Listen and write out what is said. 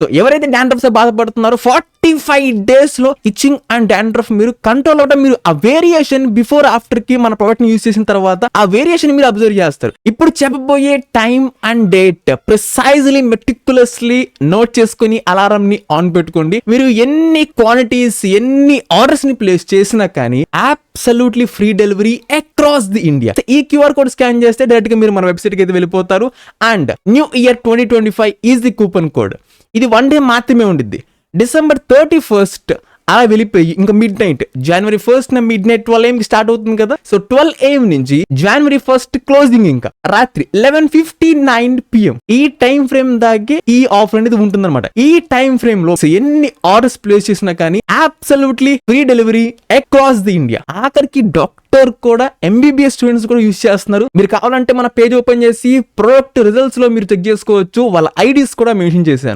So ఎవరైతే dandruff తో బాధపడుతున్నారో 45 days లో ఇచ్చింగ్ అండ్ డాండ్రఫ్ మీరు కంట్రోల్ అవడం, మీరు ఆ వేరియేషన్ బిఫోర్ ఆఫ్టర్ కి మన ప్రోడక్ట్ ని యూజ్ చేసిన తర్వాత ఆ వేరియేషన్ మీరు అబ్జర్వ్ చేస్తారు. ఇప్పుడు చెప్పబోయే time and date precisely meticulously note చేసుకుని అలారం ని ఆన్ పెట్టుకోండి. మీరు ఎన్ని క్వాంటిటీస్ ఎన్ని ఆర్డర్స్ ని ప్లేస్ చేసినా కానీ absolutely free delivery across the India. ఈ క్యూఆర్ కోడ్ స్కాన్ చేస్తే డైరెక్ట్ గా మీరు మన వెబ్సైట్ కి అయితే వెళ్ళిపోతారు. And new year 2025 is the coupon code. ఇది 1 day మాత్రమే ఉండిద్ది. December 31st అలా వెళ్ళిపోయి ఇంకా mid night January 1st mid night 12 AM కి స్టార్ట్ అవుతుంది కదా. సో 12 AM నుంచి January 1st క్లోజింగ్ ఇంకా రాత్రి 11:59 PM ఈ టైం ఫ్రేమ్ దాకే ఈ ఆఫర్ అనేది ఉంటుందన్నమాట. ఈ టైం ఫ్రేమ్ లో ఎన్ని ఆర్డర్స్ ప్లేస్ చేసినా కానీ absolutely free delivery across the India. ఆఖరికి డాక్టర్ కూడా MBBS స్టూడెంట్స్ కూడా యూజ్ చేస్తున్నారు. మీరు కావాలంటే మన పేజ్ ఓపెన్ చేసి ప్రొడక్ట్ రిజల్ట్స్ లో మీరు చెక్ చేసుకోవచ్చు. వాళ్ళ ఐడీస్ కూడా మెన్షన్ చేశాను.